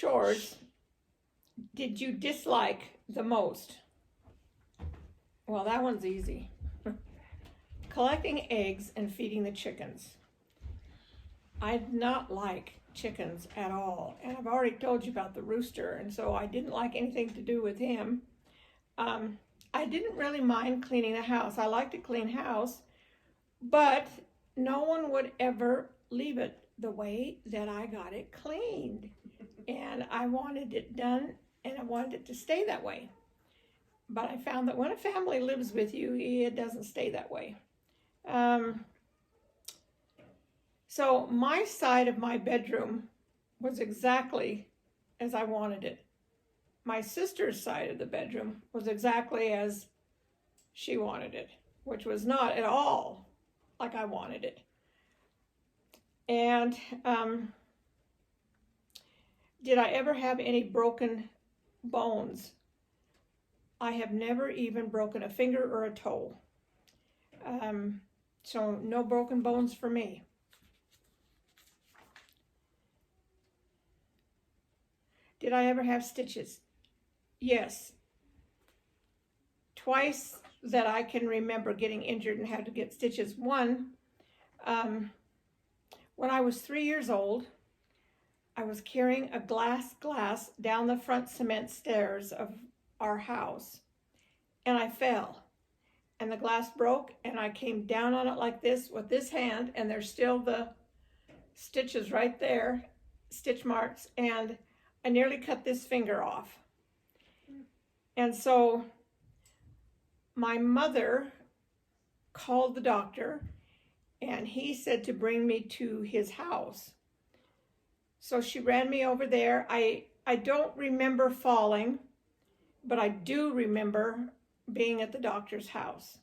chores did you dislike the most? Well, that one's easy. Collecting eggs and feeding the chickens. I did not like chickens at all. And I've already told you about the rooster, and so I didn't like anything to do with him. I didn't really mind cleaning the house. I like to clean house, but no one would ever leave it the way that I got it cleaned. And I wanted it done, and I wanted it to stay that way. But I found that when a family lives with you, it doesn't stay that way. So my side of my bedroom was exactly as I wanted it. My sister's side of the bedroom was exactly as she wanted it, which was not at all like I wanted it. And did I ever have any broken bones? I have never even broken a finger or a toe. So no broken bones for me. Did I ever have stitches? Yes. Twice that I can remember getting injured and had to get stitches. One, when I was 3 years old, I was carrying a glass down the front cement stairs of our house, and I fell, and the glass broke, and I came down on it like this with this hand, and there's still the stitches right there, stitch marks, and I nearly cut this finger off. And so my mother called the doctor, and he said to bring me to his house. So she ran me over there. I don't remember falling, but I do remember being at the doctor's house.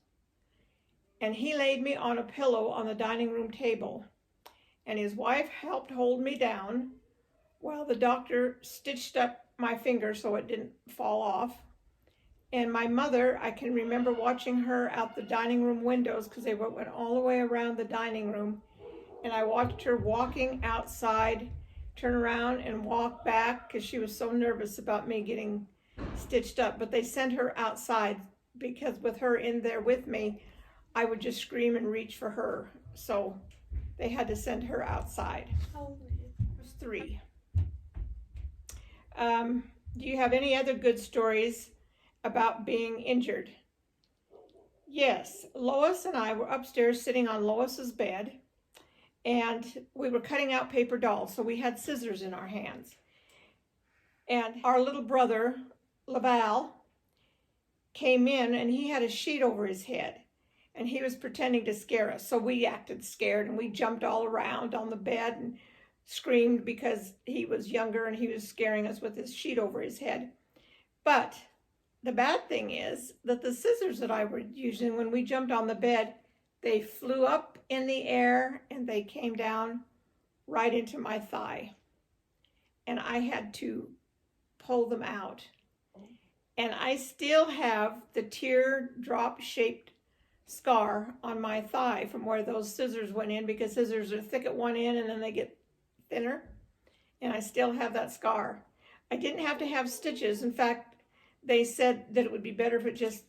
And he laid me on a pillow on the dining room table, and his wife helped hold me down while the doctor stitched up my finger so it didn't fall off. And my mother, I can remember watching her out the dining room windows because they went all the way around the dining room. And I watched her walking outside, turn around and walk back because she was so nervous about me getting stitched up. But they sent her outside because with her in there with me, I would just scream and reach for her. So they had to send her outside. How old were you? I was 3. Do you have any other good stories about being injured? Yes, Lois and I were upstairs sitting on Lois's bed, and we were cutting out paper dolls, so we had scissors in our hands. And our little brother, Laval, came in, and he had a sheet over his head, and he was pretending to scare us. So we acted scared, and we jumped all around on the bed and screamed because he was younger and he was scaring us with his sheet over his head. But the bad thing is that the scissors that I was using when we jumped on the bed, they flew up in the air and they came down right into my thigh. And I had to pull them out. And I still have the teardrop shaped scar on my thigh from where those scissors went in, because scissors are thick at one end and then they get thinner. And I still have that scar. I didn't have to have stitches. In fact, they said that it would be better if it just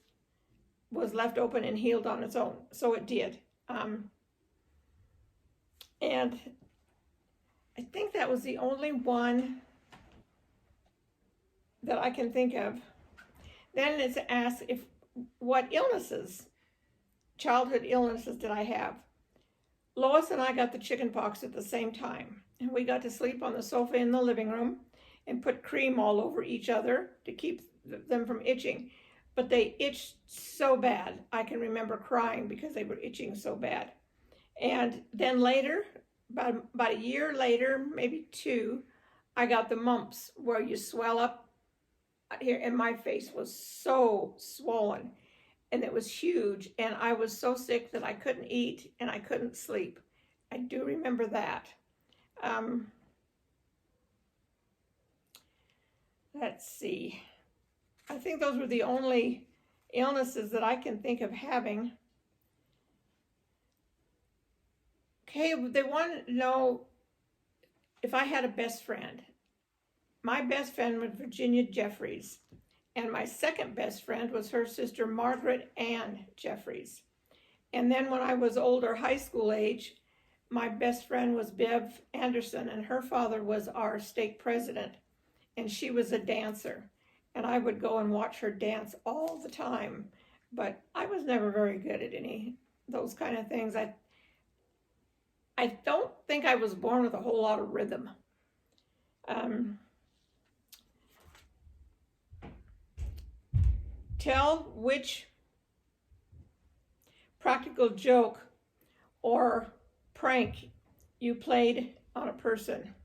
was left open and healed on its own. So it did. And I think that was the only one that I can think of. Then it's asked what illnesses, childhood illnesses did I have? Lois and I got the chicken pox at the same time. And we got to sleep on the sofa in the living room and put cream all over each other to keep them from itching. But they itched so bad. I can remember crying because they were itching so bad. And then later, about a year later, maybe 2, I got the mumps where you swell up here, and my face was so swollen and it was huge, and I was so sick that I couldn't eat and I couldn't sleep. I do remember that. Let's see. I think those were the only illnesses that I can think of having. Okay, they want to know if I had a best friend. my best friend was Virginia Jeffries, and my second best friend was her sister Margaret Ann Jeffries. And then when I was older, high school age, my best friend was Bev Anderson, and her father was our stake president, and she was a dancer. And I would go and watch her dance all the time, but I was never very good at any those kind of things. I don't think I was born with a whole lot of rhythm. Tell which practical joke or prank you played on a person.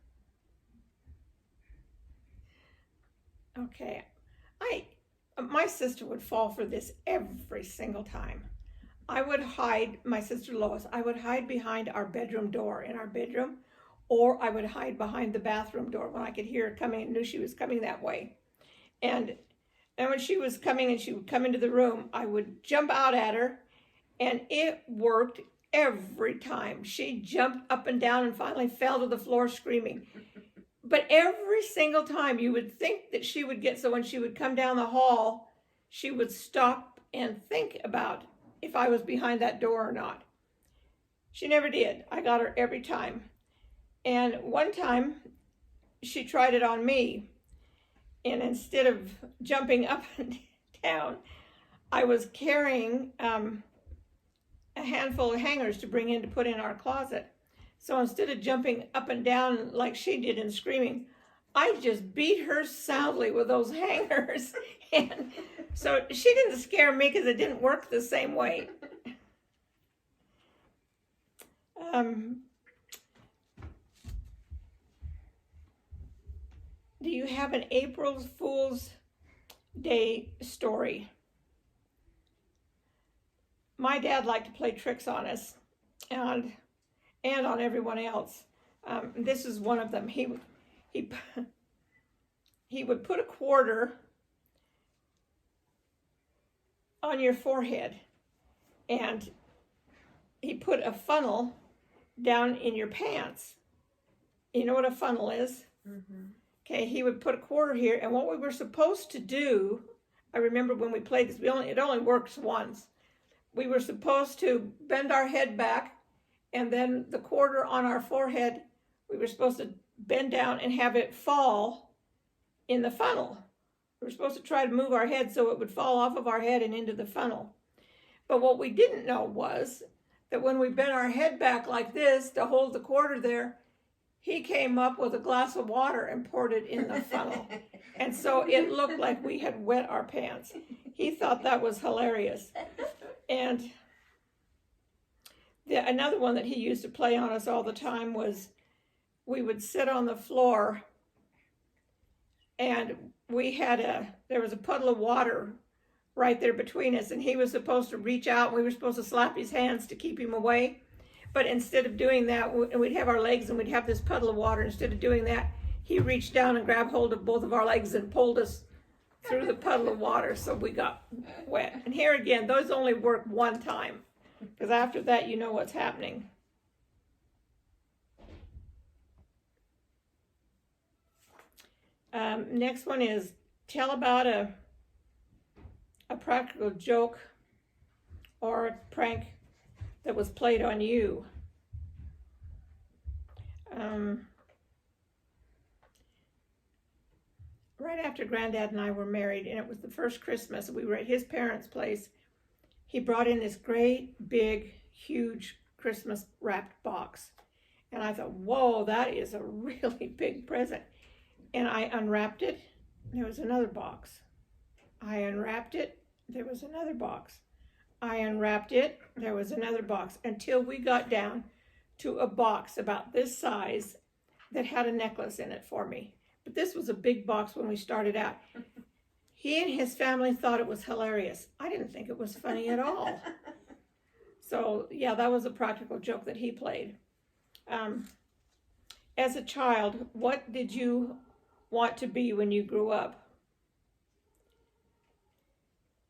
Okay, my sister would fall for this every single time. I would hide, my sister Lois, I would hide behind our bedroom door in our bedroom, or I would hide behind the bathroom door when I could hear her coming and knew she was coming that way. And when she was coming and she would come into the room, I would jump out at her, and it worked every time. She jumped up and down and finally fell to the floor screaming. But every single time you would think that she would get, so when she would come down the hall, she would stop and think about if I was behind that door or not. She never did. I got her every time. And one time she tried it on me. And instead of jumping up and down, I was carrying a handful of hangers to bring in to put in our closet. So instead of jumping up and down like she did and screaming, I just beat her soundly with those hangers. And so she didn't scare me because it didn't work the same way. Do you have an April Fool's Day story? My dad liked to play tricks on us and on everyone else. This is one of them. He would put a quarter on your forehead, and he put a funnel down in your pants. You know what a funnel is? Mm-hmm. Okay, he would put a quarter here, and what we were supposed to do, I remember when we played this, it only works once. We were supposed to bend our head back, and then the quarter on our forehead, we were supposed to bend down and have it fall in the funnel. We were supposed to try to move our head so it would fall off of our head and into the funnel. But what we didn't know was that when we bent our head back like this to hold the quarter there, he came up with a glass of water and poured it in the funnel. And so it looked like we had wet our pants. He thought that was hilarious. And another one that he used to play on us all the time was we would sit on the floor, and there was a puddle of water right there between us, and he was supposed to reach out, and we were supposed to slap his hands to keep him away. But instead of doing that, we'd have our legs and we'd have this puddle of water. Instead of doing that, he reached down and grabbed hold of both of our legs and pulled us through the puddle of water, so we got wet. And here again, those only work one time, because after that, you know what's happening. Next one is tell about a practical joke or a prank that was played on you. Right after Granddad and I were married, and it was the first Christmas, we were at his parents' place, he brought in this great, big, huge Christmas wrapped box. And I thought, whoa, that is a really big present. And I unwrapped it, there was another box. I unwrapped it, there was another box. I unwrapped it, there was another box, until we got down to a box about this size that had a necklace in it for me. But this was a big box when we started out. He and his family thought it was hilarious. I didn't think it was funny at all. So yeah, that was a practical joke that he played. As a child, what did you want to be when you grew up?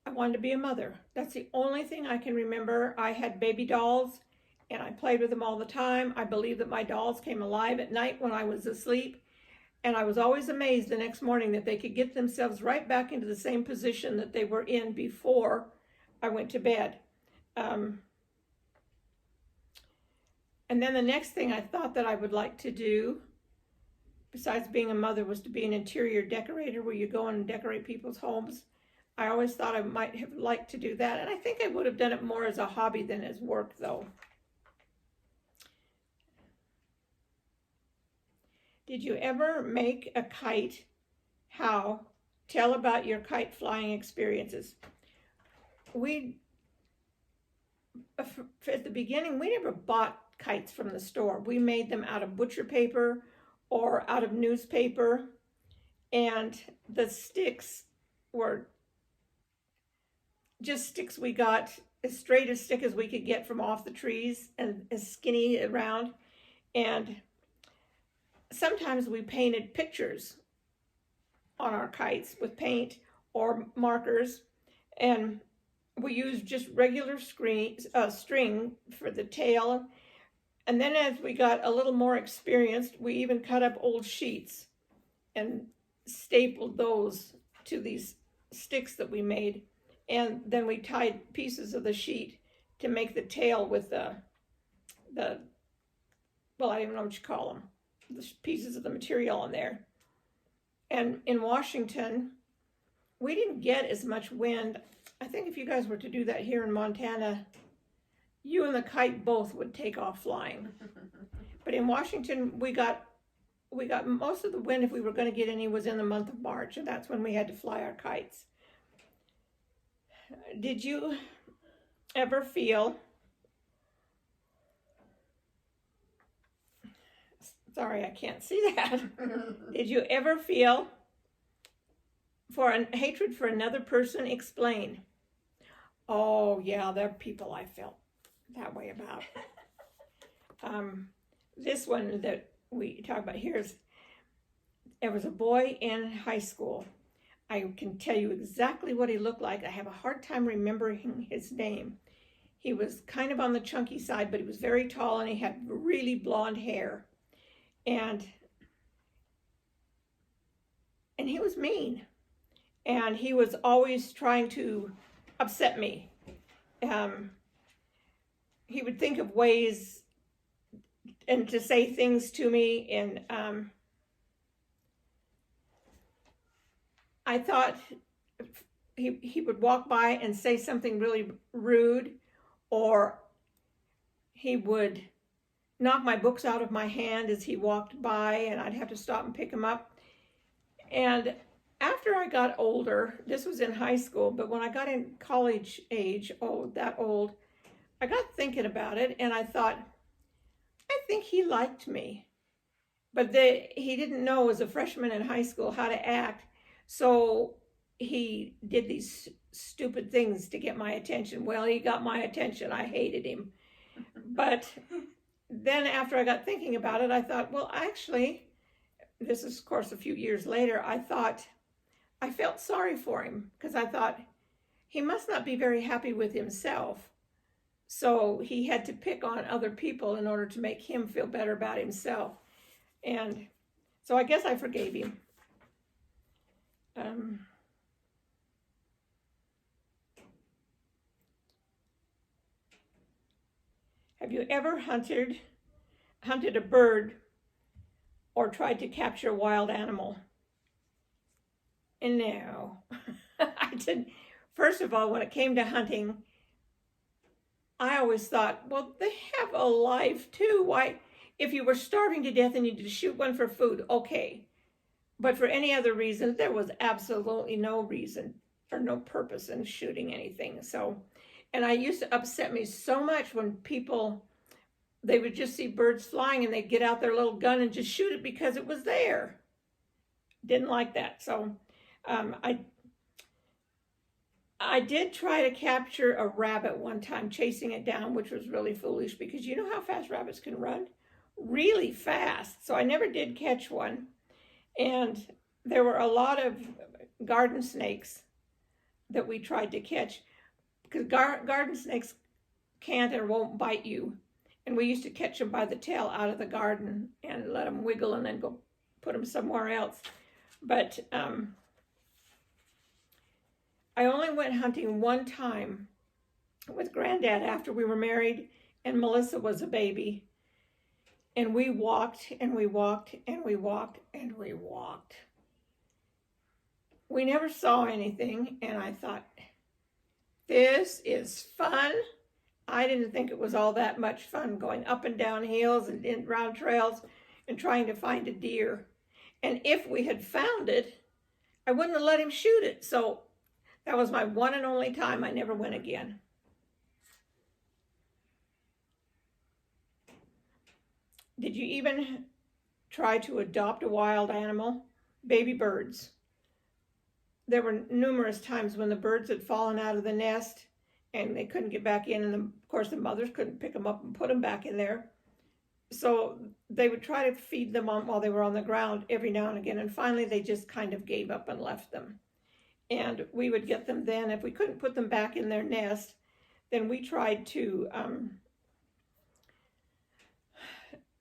I wanted to be a mother. That's the only thing I can remember. I had baby dolls, and I played with them all the time. I believe that my dolls came alive at night when I was asleep. And I was always amazed the next morning that they could get themselves right back into the same position that they were in before I went to bed. And then the next thing I thought that I would like to do, besides being a mother, was to be an interior decorator where you go and decorate people's homes. I always thought I might have liked to do that, and I think I would have done it more as a hobby than as work, though. Did you ever make a kite? How? Tell about your kite flying experiences. At the beginning, we never bought kites from the store. We made them out of butcher paper or out of newspaper, and the sticks were just sticks we got, as straight a stick as we could get from off the trees and as skinny around. And sometimes we painted pictures on our kites with paint or markers, and we used just regular string for the tail. And then as we got a little more experienced, we even cut up old sheets and stapled those to these sticks that we made. And then we tied pieces of the sheet to make the tail with the well, I don't know what you call them, the pieces of the material on there. And in Washington, we didn't get as much wind. I think if you guys were to do that here in Montana, you and the kite both would take off flying. But in Washington, we got most of the wind, if we were going to get any, was in the month of March, and that's when we had to fly our kites. Did you ever feel, sorry, I can't see that. Did you ever feel hatred for another person? Explain. Oh, yeah, there are people I felt that way about. This one that we talk about here is, there was a boy in high school. I can tell you exactly what he looked like. I have a hard time remembering his name. He was kind of on the chunky side, but he was very tall and he had really blonde hair. And he was mean. And he was always trying to upset me. He would think of ways and to say things to me, and I thought he would walk by and say something really rude, or he would knock my books out of my hand as he walked by, and I'd have to stop and pick them up. And after I got older, this was in high school, but when I got in college age, that old, I got thinking about it, and I thought, I think he liked me. But he didn't know as a freshman in high school how to act, so he did these stupid things to get my attention. Well, he got my attention. I hated him. But then after I got thinking about it, I thought, well, actually, this is, of course, a few years later, I felt sorry for him, because I thought he must not be very happy with himself. So he had to pick on other people in order to make him feel better about himself. And so I guess I forgave him. Have you ever hunted a bird or tried to capture a wild animal? And no, I didn't. First of all, when it came to hunting, I always thought, well, they have a life too. Why, if you were starving to death and you had to shoot one for food, okay. But for any other reason, there was absolutely no reason or no purpose in shooting anything. So, and I used to upset me so much when people, they would just see birds flying and they'd get out their little gun and just shoot it because it was there. Didn't like that. So I did try to capture a rabbit one time, chasing it down, which was really foolish because you know how fast rabbits can run? Really fast. So I never did catch one. And there were a lot of garden snakes that we tried to catch, because garden snakes can't or won't bite you. And we used to catch them by the tail out of the garden and let them wiggle and then go put them somewhere else. But I only went hunting one time with Granddad after we were married and Melissa was a baby. And we walked and we walked and we walked and we walked. We never saw anything, and I thought, this is fun. I didn't think it was all that much fun going up and down hills and in round trails and trying to find a deer. And if we had found it, I wouldn't have let him shoot it. So that was my one and only time. I never went again. Did you even try to adopt a wild animal? Baby birds. There were numerous times when the birds had fallen out of the nest and they couldn't get back in, and of course the mothers couldn't pick them up and put them back in there. So they would try to feed them on while they were on the ground every now and again, and finally they just kind of gave up and left them. And we would get them then. If we couldn't put them back in their nest, then we tried to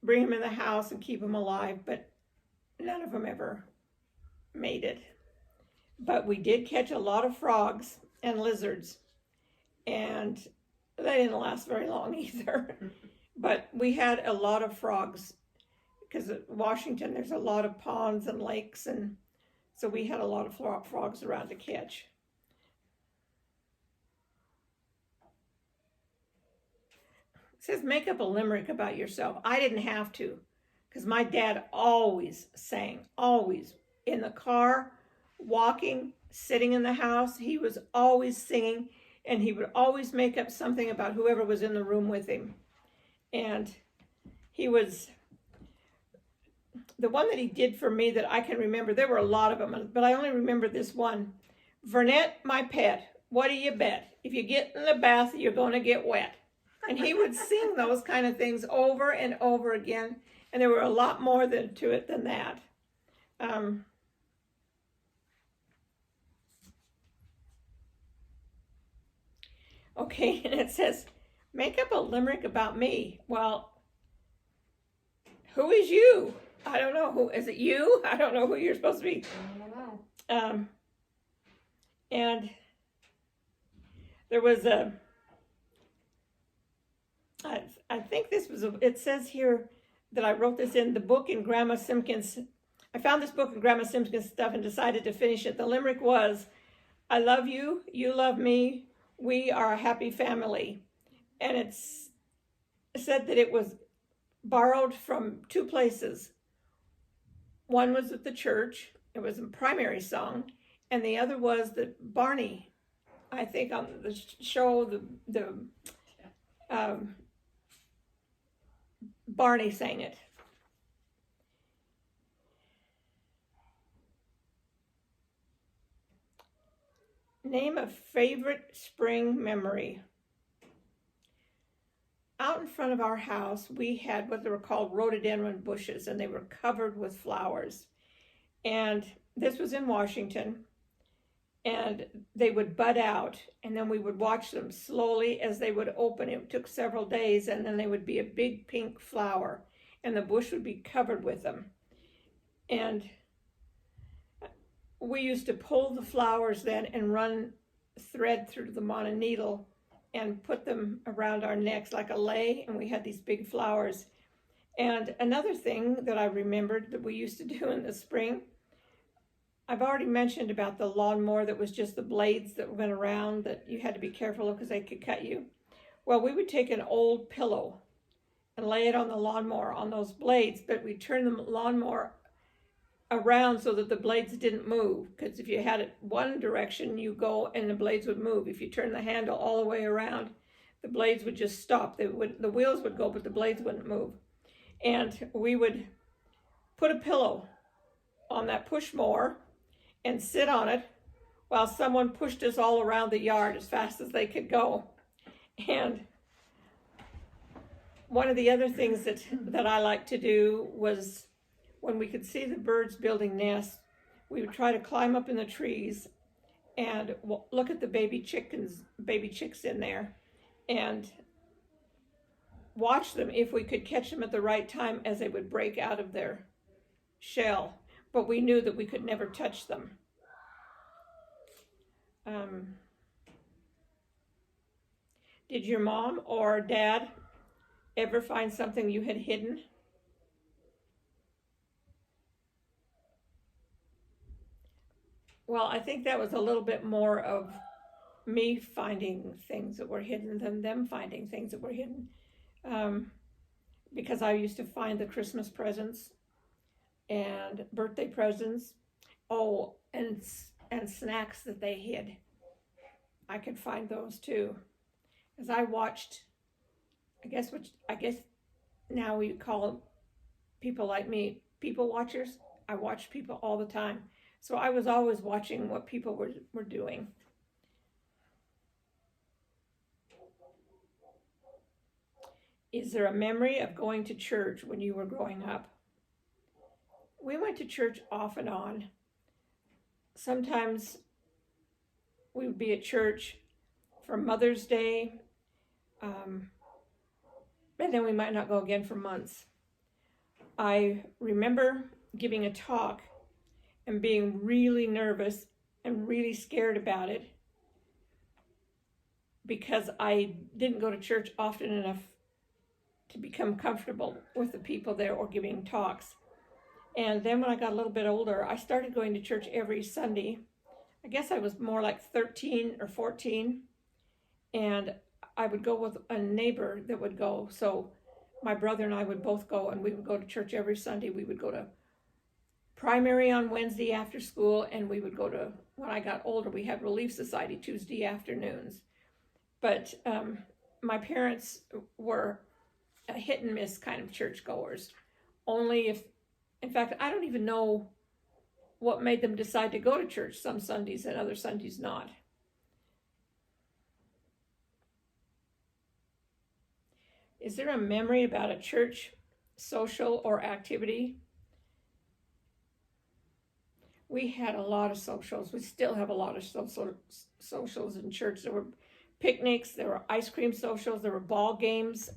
bring them in the house and keep them alive, but none of them ever made it. But we did catch a lot of frogs and lizards, and they didn't last very long either. But we had a lot of frogs because in Washington there's a lot of ponds and lakes, and so we had a lot of frogs around to catch. It says, make up a limerick about yourself. I didn't have to, because my dad always sang, always. In the car, walking, sitting in the house, he was always singing, and he would always make up something about whoever was in the room with him. And he was, the one that he did for me that I can remember, there were a lot of them, but I only remember this one. Vernett, my pet, what do you bet? If you get in the bath, you're going to get wet. And he would sing those kind of things over and over again. And there were a lot more to it than that. Okay, and it says, make up a limerick about me. Well, who is you? I don't know. Who is it? You? I don't know who you're supposed to be. I don't know. And there was I think this was, it says here that I wrote this in the book in Grandma Simkins. I found this book in Grandma Simkins stuff and decided to finish it. The limerick was, I love you, you love me, we are a happy family. And it said that it was borrowed from two places. One was at the church, it was a primary song, and the other was that Barney, I think on the show, Barney sang it. Name a favorite spring memory. Out in front of our house, we had what they were called rhododendron bushes, and they were covered with flowers. And this was in Washington, and they would bud out, and then we would watch them slowly as they would open. It took several days, and then they would be a big pink flower, and the bush would be covered with them. And we used to pull the flowers then and run thread through them on a needle and put them around our necks like a lei, and we had these big flowers. And another thing that I remembered that we used to do in the spring, I've already mentioned about the lawnmower that was just the blades that went around that you had to be careful of because they could cut you. Well, we would take an old pillow and lay it on the lawnmower on those blades, but we'd turn the lawnmower around so that the blades didn't move, because if you had it one direction, you go and the blades would move. If you turn the handle all the way around, the blades would just stop. The wheels would go, but the blades wouldn't move. And we would put a pillow on that push mower and sit on it while someone pushed us all around the yard as fast as they could go. And one of the other things that I like to do was when we could see the birds building nests, we would try to climb up in the trees and look at the baby chicks in there and watch them if we could catch them at the right time as they would break out of their shell, but we knew that we could never touch them. Did your mom or dad ever find something you had hidden? Well, I think that was a little bit more of me finding things that were hidden than them finding things that were hidden. Because I used to find the Christmas presents and birthday presents, and snacks that they hid. I could find those too. As I watched, I guess now we call people like me people watchers. I watched people all the time. So I was always watching what people were doing. Is there a memory of going to church when you were growing up? We went to church off and on. Sometimes we would be at church for Mother's Day, and then we might not go again for months. I remember giving a talk and being really nervous and really scared about it because I didn't go to church often enough to become comfortable with the people there or giving talks. And then when I got a little bit older, I started going to church every Sunday. I guess I was more like 13 or 14, and I would go with a neighbor that would go. So my brother and I would both go, and we would go to church every Sunday. We would go to primary on Wednesday after school, and we would go to, when I got older, we had Relief Society Tuesday afternoons. But my parents were a hit and miss kind of churchgoers. Only if, in fact, I don't even know what made them decide to go to church some Sundays and other Sundays not. Is there a memory about a church social or activity? We had a lot of socials. We still have a lot of socials in church. There were picnics, there were ice cream socials, there were ball games.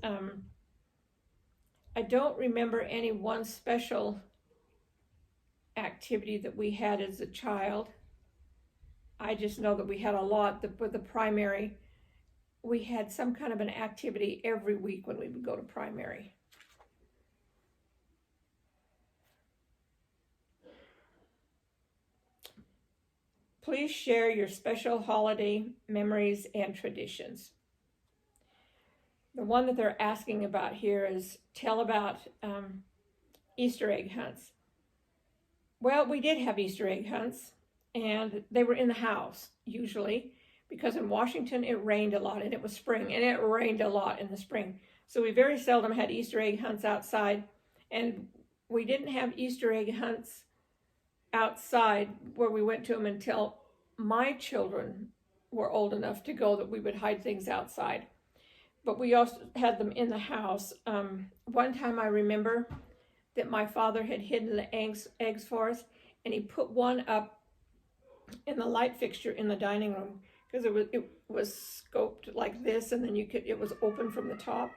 I don't remember any one special activity that we had as a child. I just know that we had a lot. With the primary, we had some kind of an activity every week when we would go to primary. Please share your special holiday memories and traditions. The one that they're asking about here is tell about Easter egg hunts. Well, we did have Easter egg hunts, and they were in the house usually, because in Washington it rained a lot, and it was spring, and it rained a lot in the spring. So we very seldom had Easter egg hunts outside, and we didn't have Easter egg hunts outside where we went to them until my children were old enough to go that we would hide things outside. But we also had them in the house. One time I remember that my father had hidden the eggs for us, and he put one up in the light fixture in the dining room, because it was scoped like this, and then it was open from the top.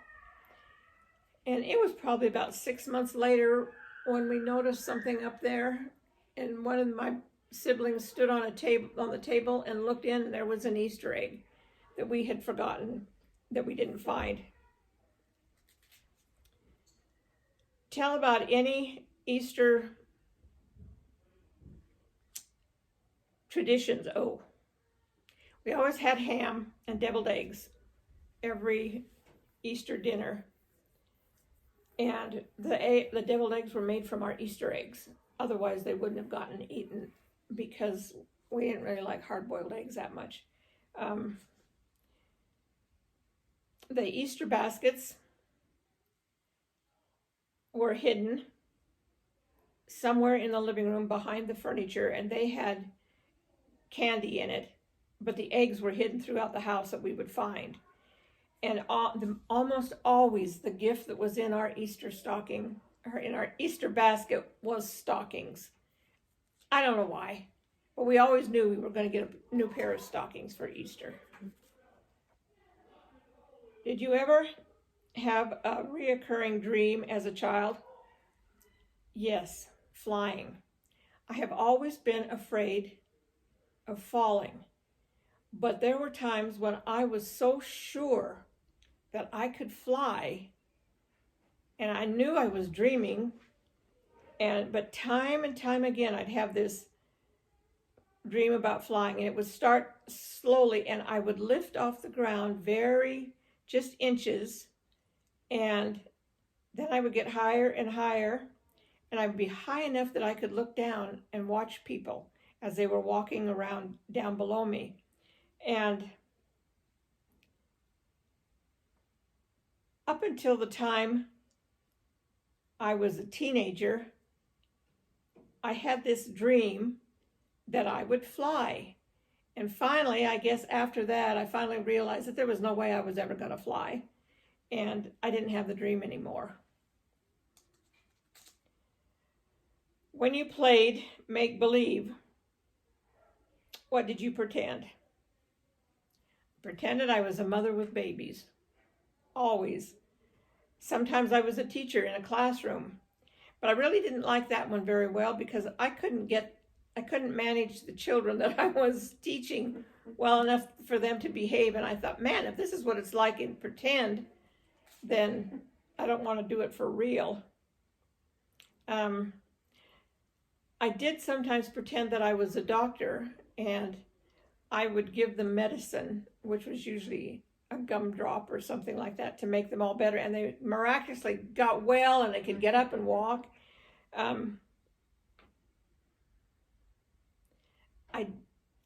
And it was probably about 6 months later when we noticed something up there, and one of my siblings stood on the table and looked in, and there was an Easter egg that we had forgotten, that we didn't find. Tell about any Easter traditions. Oh, we always had ham and deviled eggs every Easter dinner. And the deviled eggs were made from our Easter eggs. Otherwise, they wouldn't have gotten eaten, because we didn't really like hard-boiled eggs that much. The Easter baskets were hidden somewhere in the living room behind the furniture, and they had candy in it, but the eggs were hidden throughout the house that we would find. And almost always the gift that was in our Easter stocking, or in our Easter basket, was stockings. I don't know why, but we always knew we were going to get a new pair of stockings for Easter. Did you ever have a reoccurring dream as a child? Yes, flying. I have always been afraid of falling, but there were times when I was so sure that I could fly, and I knew I was dreaming, but time and time again I'd have this dream about flying, and it would start slowly, and I would lift off the ground just inches, and then I would get higher and higher, and I would be high enough that I could look down and watch people as they were walking around down below me. And up until the time I was a teenager, I had this dream that I would fly. And finally, I guess after that, I finally realized that there was no way I was ever going to fly. And I didn't have the dream anymore. When you played make-believe, what did you pretend? Pretended I was a mother with babies. Always. Sometimes I was a teacher in a classroom. But I really didn't like that one very well because I couldn't manage the children that I was teaching well enough for them to behave. And I thought, man, if this is what it's like in pretend, then I don't want to do it for real. I did sometimes pretend that I was a doctor, and I would give them medicine, which was usually a gumdrop or something like that, to make them all better. And they miraculously got well, and they could get up and walk.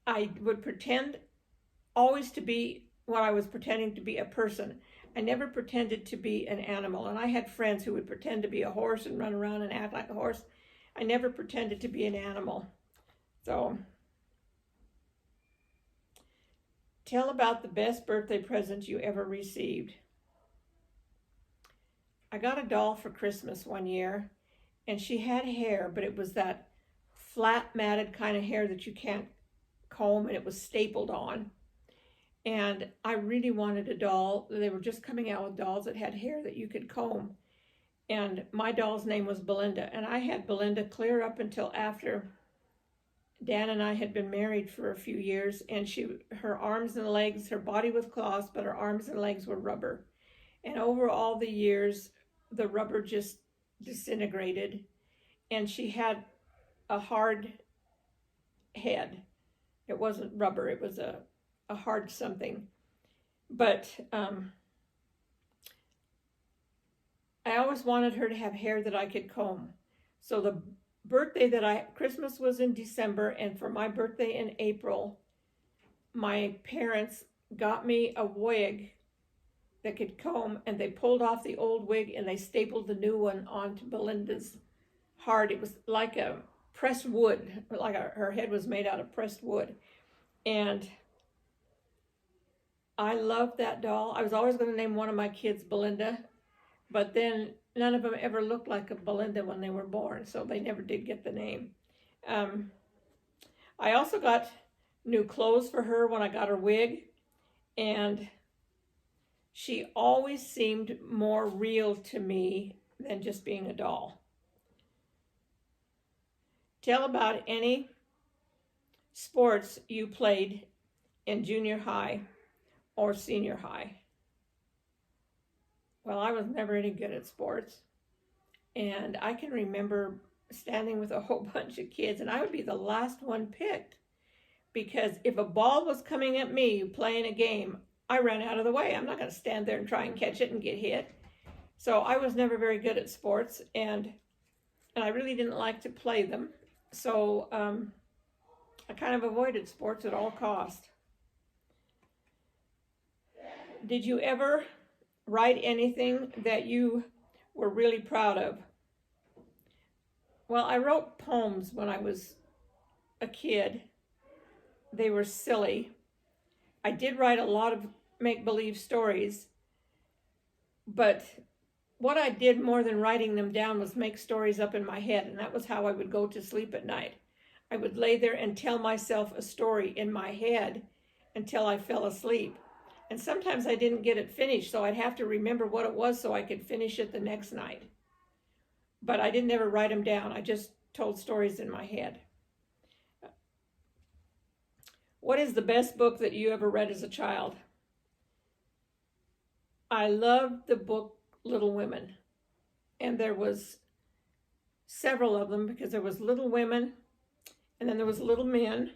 I would pretend always to be what I was pretending to be a person. I never pretended to be an animal. And I had friends who would pretend to be a horse and run around and act like a horse. I never pretended to be an animal. So, tell about the best birthday present you ever received. I got a doll for Christmas one year, and she had hair, but it was that flat matted kind of hair that you can't comb, and it was stapled on. And I really wanted a doll. They were just coming out with dolls that had hair that you could comb. And my doll's name was Belinda. And I had Belinda clear up until after Dan and I had been married for a few years. And her arms and legs, her body was cloth, but her arms and legs were rubber. And over all the years, the rubber just disintegrated. And she had a hard head. It wasn't rubber, it was a hard something. But I always wanted her to have hair that I could comb. So the birthday Christmas was in December, and for my birthday in April, my parents got me a wig that could comb, and they pulled off the old wig and they stapled the new one onto Belinda's heart. It was like a pressed wood, her head was made out of pressed wood. And I loved that doll. I was always going to name one of my kids Belinda, but then none of them ever looked like a Belinda when they were born, so they never did get the name. I also got new clothes for her when I got her wig, and she always seemed more real to me than just being a doll. Tell about any sports you played in junior high or senior high. Well, I was never any good at sports. And I can remember standing with a whole bunch of kids, and I would be the last one picked. Because if a ball was coming at me playing a game, I ran out of the way. I'm not going to stand there and try and catch it and get hit. So I was never very good at sports, and I really didn't like to play them. So I kind of avoided sports at all costs. Did you ever write anything that you were really proud of? Well, I wrote poems when I was a kid. They were silly. I did write a lot of make-believe stories, but what I did more than writing them down was make stories up in my head, and that was how I would go to sleep at night. I would lay there and tell myself a story in my head until I fell asleep. And sometimes I didn't get it finished, so I'd have to remember what it was so I could finish it the next night. But I didn't ever write them down. I just told stories in my head. What is the best book that you ever read as a child? I loved the book Little Women. And there was several of them, because there was Little Women, and then there was Little Men,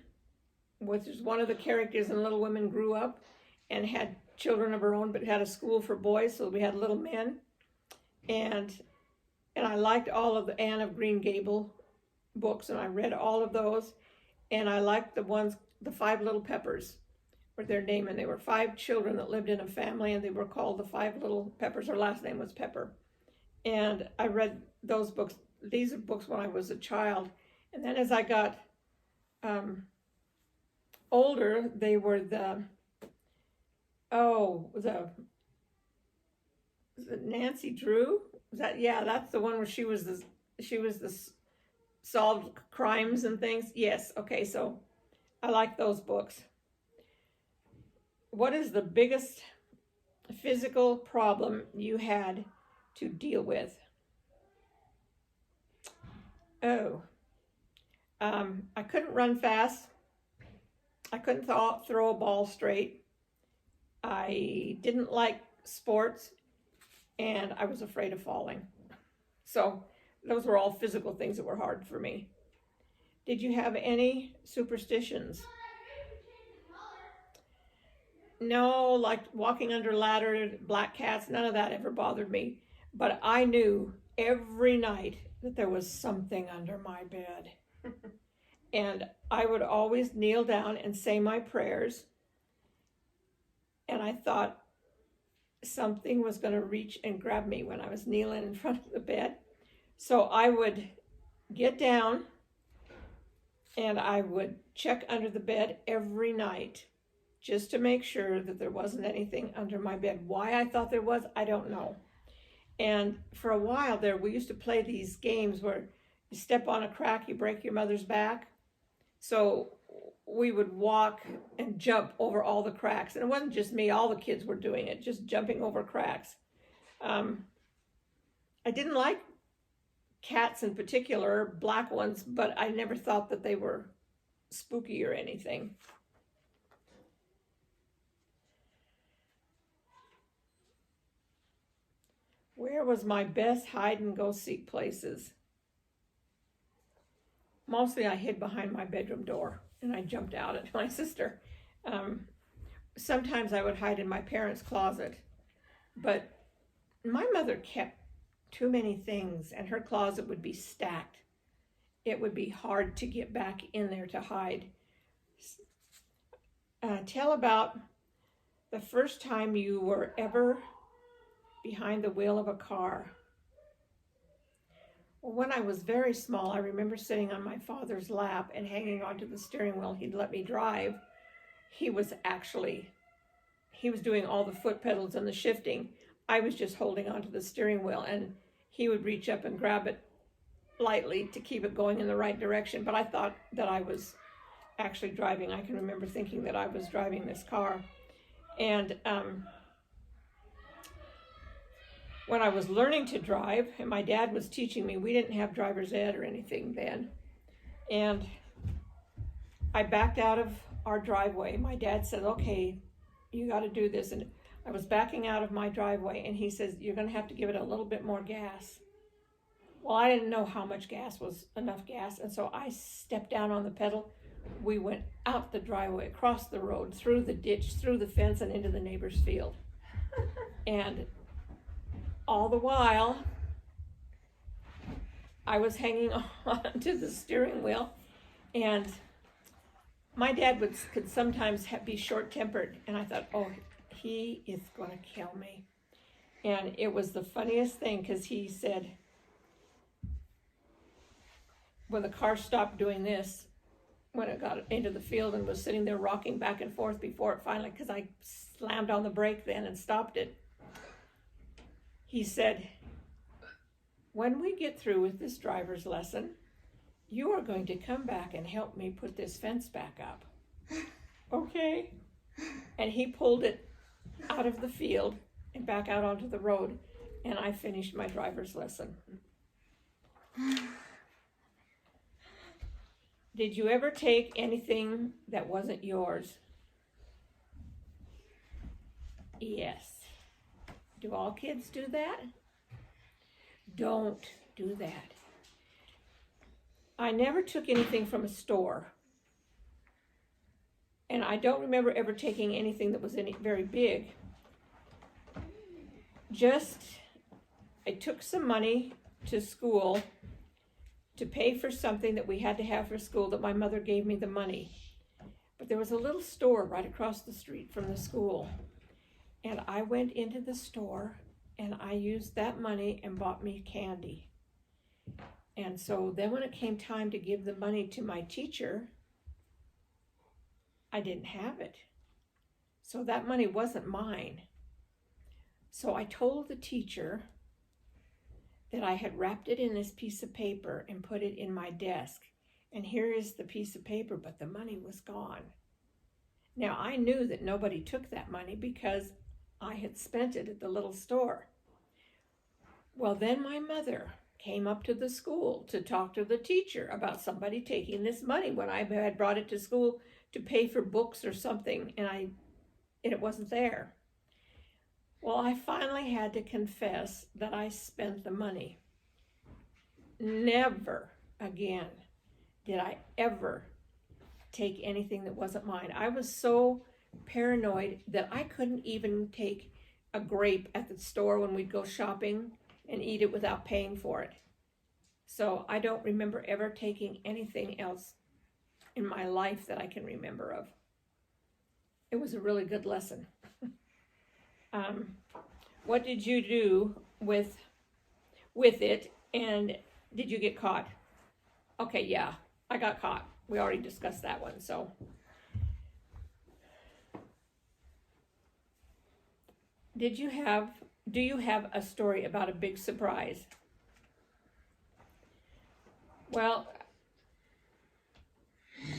which is one of the characters in Little Women grew up and had children of her own, but had a school for boys, so we had Little Men. And I liked all of the Anne of Green Gable books, and I read all of those. And I liked the Five Little Peppers were their name, and they were 5 children that lived in a family, and they were called the Five Little Peppers. Her last name was Pepper. And I read those books. These are books when I was a child. And then as I got older, they were was it Nancy Drew? That's the one where she was the solved crimes and things. Yes, okay, so I like those books. What is the biggest physical problem you had to deal with? I couldn't run fast. I couldn't throw a ball straight. I didn't like sports, and I was afraid of falling. So those were all physical things that were hard for me. Did you have any superstitions? No, like walking under ladder, black cats, none of that ever bothered me. But I knew every night that there was something under my bed. And I would always kneel down and say my prayers. And I thought something was going to reach and grab me when I was kneeling in front of the bed. So I would get down and I would check under the bed every night just to make sure that there wasn't anything under my bed. Why I thought there was, I don't know. And for a while there, we used to play these games where you step on a crack, you break your mother's back. So we would walk and jump over all the cracks. And it wasn't just me, all the kids were doing it, just jumping over cracks. I didn't like cats in particular, black ones, but I never thought that they were spooky or anything. Where was my best hide and go seek places? Mostly I hid behind my bedroom door and I jumped out at my sister. Sometimes I would hide in my parents' closet, but my mother kept too many things and her closet would be stacked. It would be hard to get back in there to hide. Tell about the first time you were ever behind the wheel of a car. Well, when I was very small, I remember sitting on my father's lap and hanging onto the steering wheel. He'd let me drive. He was doing all the foot pedals and the shifting. I was just holding onto the steering wheel, and he would reach up and grab it lightly to keep it going in the right direction. But I thought that I was actually driving. I can remember thinking that I was driving this car. And when I was learning to drive, and my dad was teaching me, we didn't have driver's ed or anything then. And I backed out of our driveway. My dad said, okay, you got to do this. And I was backing out of my driveway, and he says, you're going to have to give it a little bit more gas. Well, I didn't know how much gas was enough gas, and so I stepped down on the pedal. We went out the driveway, across the road, through the ditch, through the fence, and into the neighbor's field. And all the while, I was hanging on to the steering wheel, and my dad could sometimes be short-tempered, and I thought, oh, he is going to kill me. And it was the funniest thing, because he said, when the car stopped doing this, when it got into the field and was sitting there rocking back and forth before it finally, because I slammed on the brake then and stopped it, he said, when we get through with this driver's lesson, you are going to come back and help me put this fence back up. Okay? And he pulled it out of the field and back out onto the road, and I finished my driver's lesson. Did you ever take anything that wasn't yours? Yes. Do all kids do that? Don't do that. I never took anything from a store. And I don't remember ever taking anything that was very big. I took some money to school to pay for something that we had to have for school that my mother gave me the money. But there was a little store right across the street from the school. And I went into the store and I used that money and bought me candy. And so then when it came time to give the money to my teacher, I didn't have it. So that money wasn't mine. So I told the teacher that I had wrapped it in this piece of paper and put it in my desk. And here is the piece of paper, but the money was gone. Now I knew that nobody took that money because I had spent it at the little store. Well, then my mother came up to the school to talk to the teacher about somebody taking this money when I had brought it to school to pay for books or something, and it wasn't there. Well, I finally had to confess that I spent the money. Never again did I ever take anything that wasn't mine. I was so paranoid that I couldn't even take a grape at the store when we'd go shopping and eat it without paying for it. So I don't remember ever taking anything else in my life that I can remember of. It was a really good lesson. What did you do with it, and did you get caught? Okay, yeah, I got caught. We already discussed that one, so. Do you have a story about a big surprise? Well,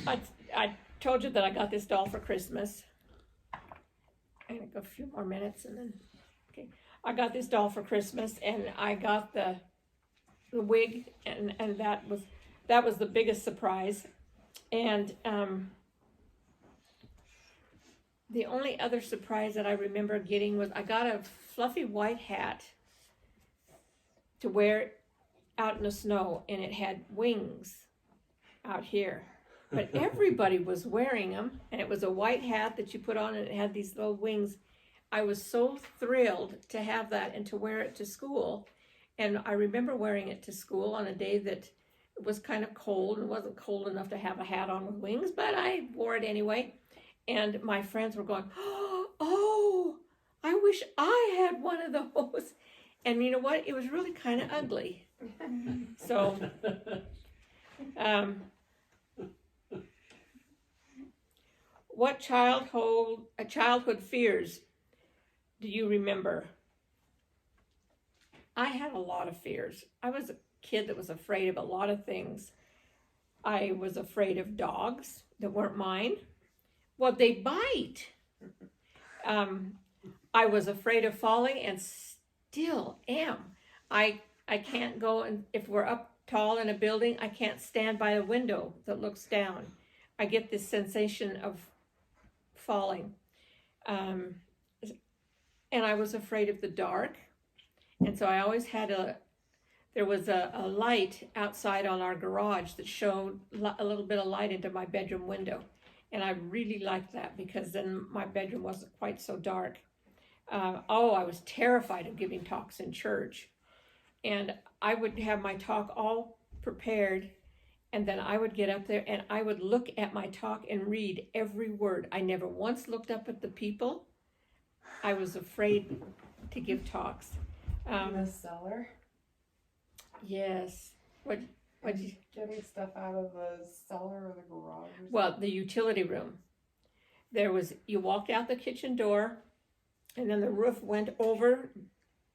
I told you that I got this doll for Christmas. I'm gonna go a few more minutes and then, okay. I got this doll for Christmas and I got the wig and that was the biggest surprise. And the only other surprise that I remember getting was I got a fluffy white hat to wear out in the snow, and it had wings out here. But everybody was wearing them, and it was a white hat that you put on, and it had these little wings. I was so thrilled to have that and to wear it to school. And I remember wearing it to school on a day that it was kind of cold, and it wasn't cold enough to have a hat on with wings, but I wore it anyway. And my friends were going, oh, I wish I had one of those. And you know what? It was really kind of ugly. So, what childhood fears do you remember? I had a lot of fears. I was a kid that was afraid of a lot of things. I was afraid of dogs that weren't mine. Well, they bite. I was afraid of falling and still am. I can't go, and if we're up tall in a building, I can't stand by a window that looks down. I get this sensation of falling. And I was afraid of the dark. And so I always had there was a light outside on our garage that showed a little bit of light into my bedroom window. And I really liked that because then my bedroom wasn't quite so dark. I was terrified of giving talks in church. And I would have my talk all prepared, and then I would get up there and I would look at my talk and read every word. I never once looked up at the people. I was afraid to give talks. The cellar? Yes. What you getting stuff out of the cellar or the garage? Well, the utility room. You walked out the kitchen door, and then the roof went over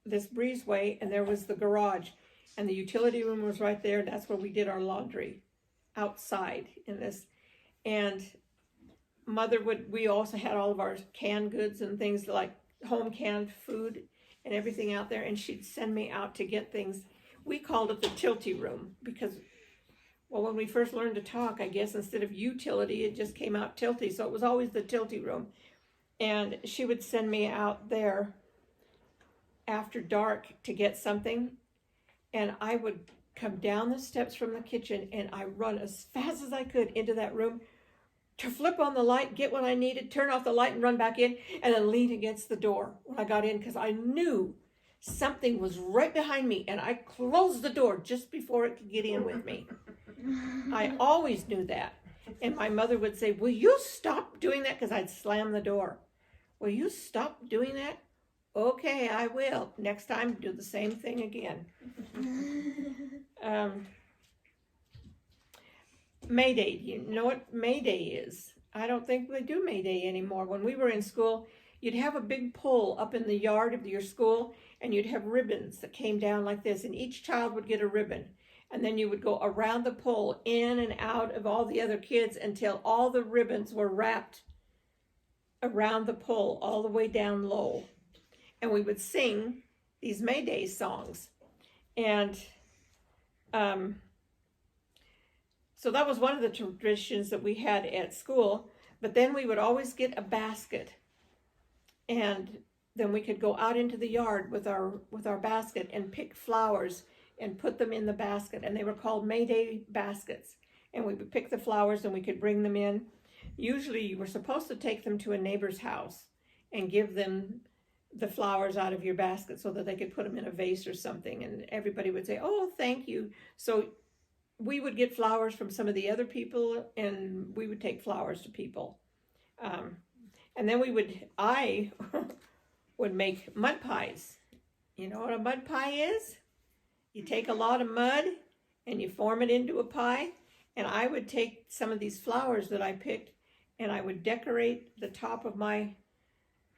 this breezeway, and there was the garage, and the utility room was right there. That's where we did our laundry, outside in this. And we also had all of our canned goods and things like home canned food and everything out there, and she'd send me out to get things. We called it the tilty room because Well, when we first learned to talk, I guess instead of utility, it just came out tilty. So it was always the tilty room. And she would send me out there after dark to get something. And I would come down the steps from the kitchen and I run as fast as I could into that room to flip on the light, get what I needed, turn off the light and run back in, and then lean against the door when I got in, because I knew something was right behind me, and I closed the door just before it could get in with me. I always knew that. And my mother would say, will you stop doing that? Because I'd slam the door. Will you stop doing that? Okay, I will. Next time, do the same thing again. May Day. You know what May Day is? I don't think they do May Day anymore. When we were in school, you'd have a big pole up in the yard of your school, and you'd have ribbons that came down like this, and each child would get a ribbon. And then you would go around the pole, in and out of all the other kids, until all the ribbons were wrapped around the pole, all the way down low. And we would sing these May Day songs. And so that was one of the traditions that we had at school. But then we would always get a basket. And then we could go out into the yard with our basket and pick flowers and put them in the basket. And they were called May Day baskets. And we would pick the flowers and we could bring them in. Usually you were supposed to take them to a neighbor's house and give them the flowers out of your basket so that they could put them in a vase or something. And everybody would say, oh, thank you. So we would get flowers from some of the other people, and we would take flowers to people. And then I would make mud pies. You know what a mud pie is? You take a lot of mud and you form it into a pie. And I would take some of these flowers that I picked and I would decorate the top of my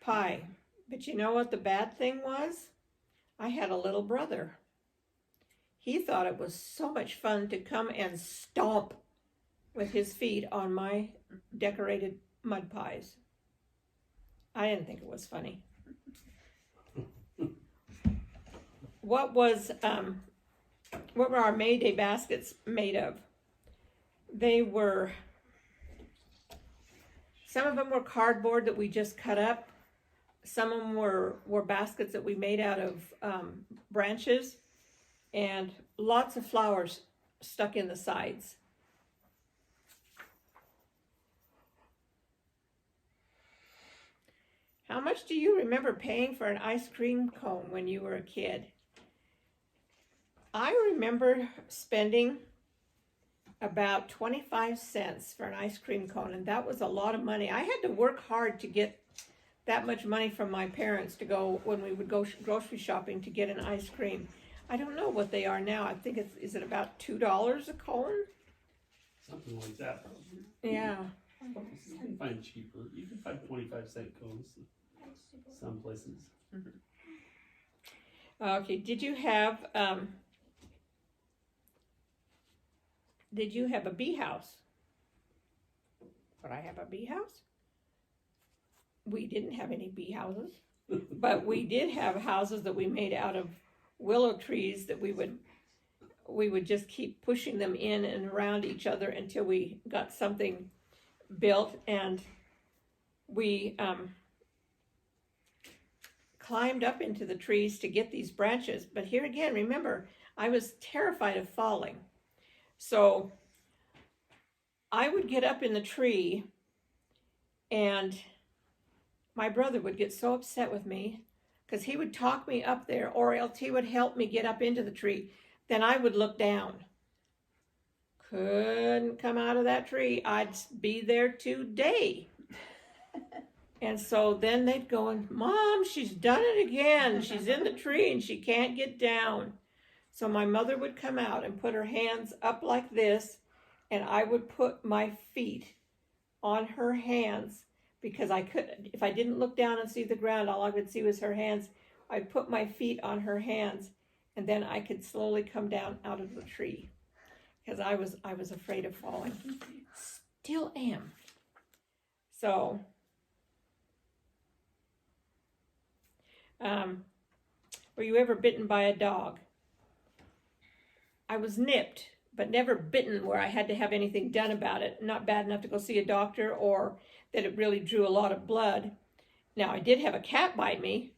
pie. But you know what the bad thing was? I had a little brother. He thought it was so much fun to come and stomp with his feet on my decorated mud pies. I didn't think it was funny. What were our May Day baskets made of? Some of them were cardboard that we just cut up. Some of them were baskets that we made out of branches, and lots of flowers stuck in the sides. How much do you remember paying for an ice cream cone when you were a kid? I remember spending about 25 cents for an ice cream cone, and that was a lot of money. I had to work hard to get that much money from my parents to go when we would go grocery shopping to get an ice cream. I don't know what they are now. I think is it about $2 a cone? Something like that. Yeah. You can find cheaper. You can find 25-cent cones some places. Okay, did you have a bee house? Did I have a bee house? We didn't have any bee houses, but we did have houses that we made out of willow trees that we would just keep pushing them in and around each other until we got something built. And we climbed up into the trees to get these branches. But here again, remember, I was terrified of falling. So I would get up in the tree, and my brother would get so upset with me because he would talk me up there, or else he would help me get up into the tree. Then I would look down. Couldn't come out of that tree. I'd be there today. And so then they'd go, Mom, she's done it again. She's in the tree and she can't get down. So my mother would come out and put her hands up like this, and I would put my feet on her hands, because I couldn't, if I didn't look down and see the ground, all I could see was her hands. I'd put my feet on her hands, and then I could slowly come down out of the tree, because I was afraid of falling. Still am. So, were you ever bitten by a dog? I was nipped but never bitten where I had to have anything done about it. Not bad enough to go see a doctor or that it really drew a lot of blood. Now, I did have a cat bite me,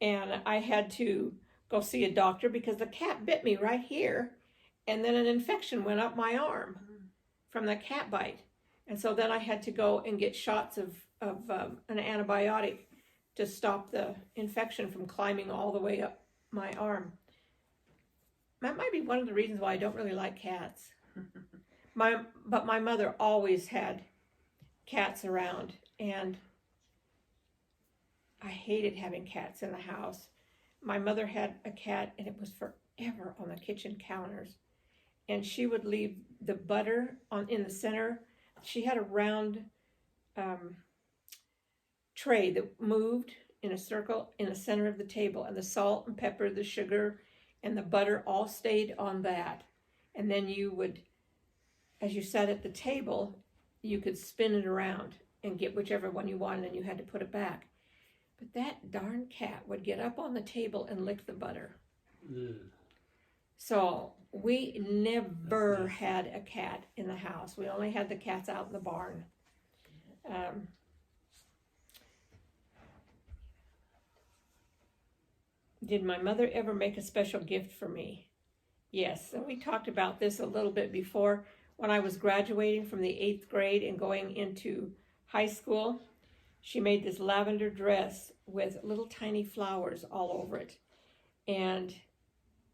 and I had to go see a doctor because the cat bit me right here, and then an infection went up my arm from the cat bite. And so then I had to go and get shots of an antibiotic to stop the infection from climbing all the way up my arm. That might be one of the reasons why I don't really like cats. But my mother always had cats around, and I hated having cats in the house. My mother had a cat, and it was forever on the kitchen counters. And she would leave the butter in the center. She had a round tray that moved in a circle in the center of the table, and the salt and pepper, the sugar, and the butter all stayed on that. And then you would, as you sat at the table, you could spin it around and get whichever one you wanted, and you had to put it back. But that darn cat would get up on the table and lick the butter. Ugh. So we never had a cat in the house. We only had the cats out in the barn. Did my mother ever make a special gift for me? Yes, and we talked about this a little bit before. When I was graduating from the 8th grade and going into high school, she made this lavender dress with little tiny flowers all over it. And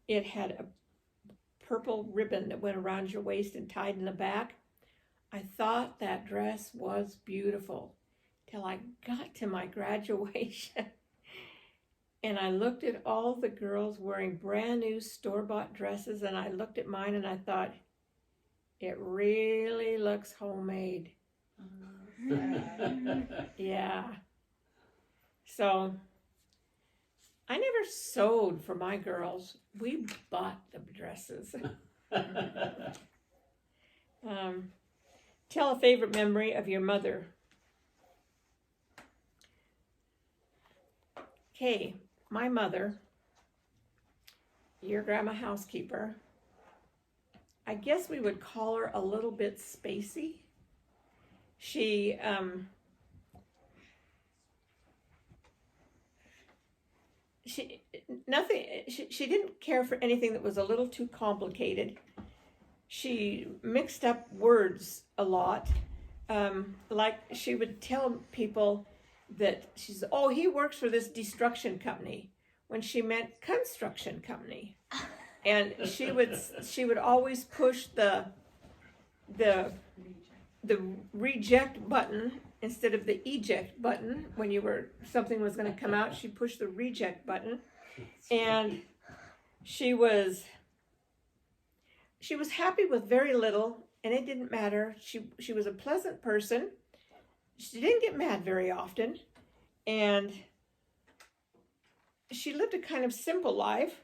it had a purple ribbon that went around your waist and tied in the back. I thought that dress was beautiful till I got to my graduation. And I looked at all the girls wearing brand new store-bought dresses, and I looked at mine and I thought, it really looks homemade. Yeah. So I never sewed for my girls. We bought the dresses. Tell a favorite memory of your mother. Okay, my mother, your grandma Houskeeper, I guess we would call her a little bit spacey. She didn't care for anything that was a little too complicated. She mixed up words a lot. Like she would tell people that she's, oh, he works for this destruction company, when she meant construction company. And she would always push the reject button instead of the eject button. When something was going to come out, she pushed the reject button. And she was happy with very little, and it didn't matter. She was a pleasant person. She didn't get mad very often, and she lived a kind of simple life.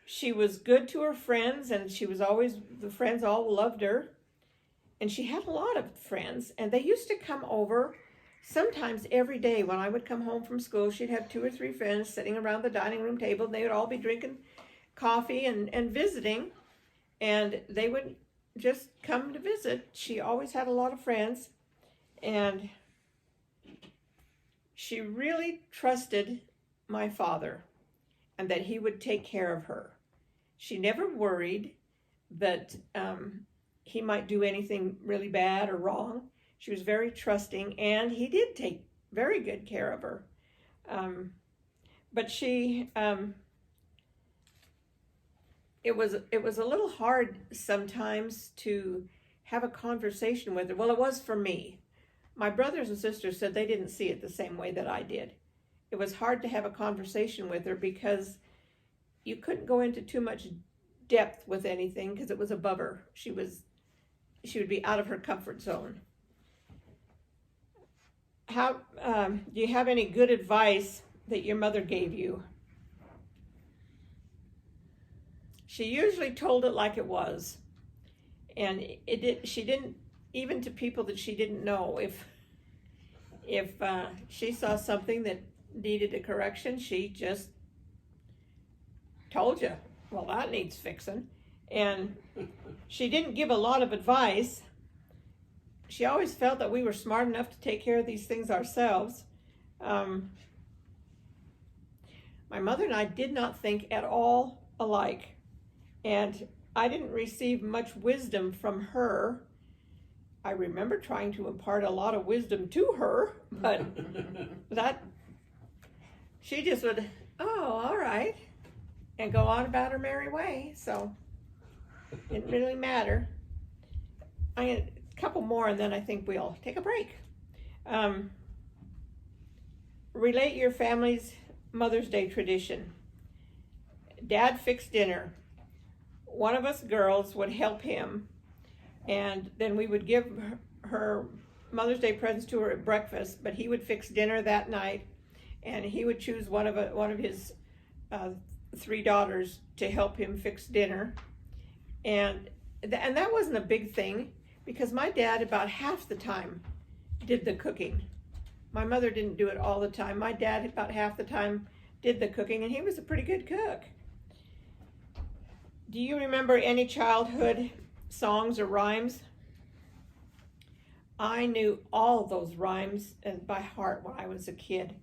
She was good to her friends, and the friends all loved her. And she had a lot of friends, and they used to come over sometimes every day. When I would come home from school, she'd have 2 or 3 friends sitting around the dining room table, and they would all be drinking coffee and visiting, and they would just come to visit. She always had a lot of friends, and she really trusted my father and that he would take care of her. She never worried that he might do anything really bad or wrong. She was very trusting, and he did take very good care of her. But she, it was a little hard sometimes to have a conversation with her. Well, it was for me. My brothers and sisters said they didn't see it the same way that I did. It was hard to have a conversation with her because you couldn't go into too much depth with anything because it was above her. She would be out of her comfort zone. How do you have any good advice that your mother gave you? She usually told it like it was, and she didn't, even to people that she didn't know. If she saw something that needed a correction, she just told you, well, that needs fixing. And she didn't give a lot of advice. She always felt that we were smart enough to take care of these things ourselves. My mother and I did not think at all alike, and I didn't receive much wisdom from her. I remember trying to impart a lot of wisdom to her, but she just would, oh, all right, and go on about her merry way, so it didn't really matter. I'm gonna a couple more and then I think we'll take a break. Relate your family's Mother's Day tradition. Dad fixed dinner. One of us girls would help him, and then we would give her Mother's Day presents to her at breakfast, but he would fix dinner that night, and he would choose one of his 3 daughters to help him fix dinner. And that wasn't a big thing, because my dad about half the time did the cooking. My mother didn't do it all the time. My dad about half the time did the cooking, and he was a pretty good cook. Do you remember any childhood songs or rhymes? I knew all those rhymes by heart when I was a kid,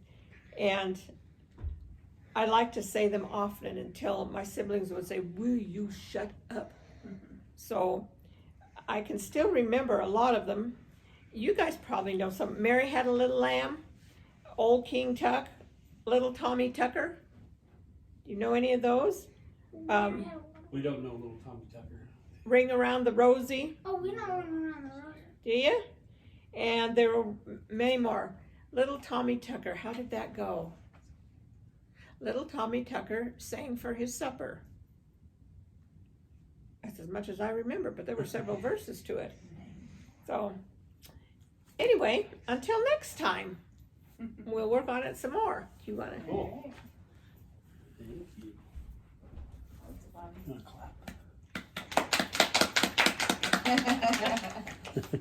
and I like to say them often until my siblings would say, "Will you shut up?" So I can still remember a lot of them. You guys probably know some. Mary Had a Little Lamb, Old King Tuck, Little Tommy Tucker. Do you know any of those? We don't know Little Tommy Tucker. Ring Around the Rosie. Oh, we know Ring Around the Rosie. Do you? And there were many more. Little Tommy Tucker, how did that go? Little Tommy Tucker sang for his supper. That's as much as I remember, but there were several verses to it. So, anyway, until next time, we'll work on it some more. Do you want to? Cool. Thank you. That's fun. I'm gonna clap.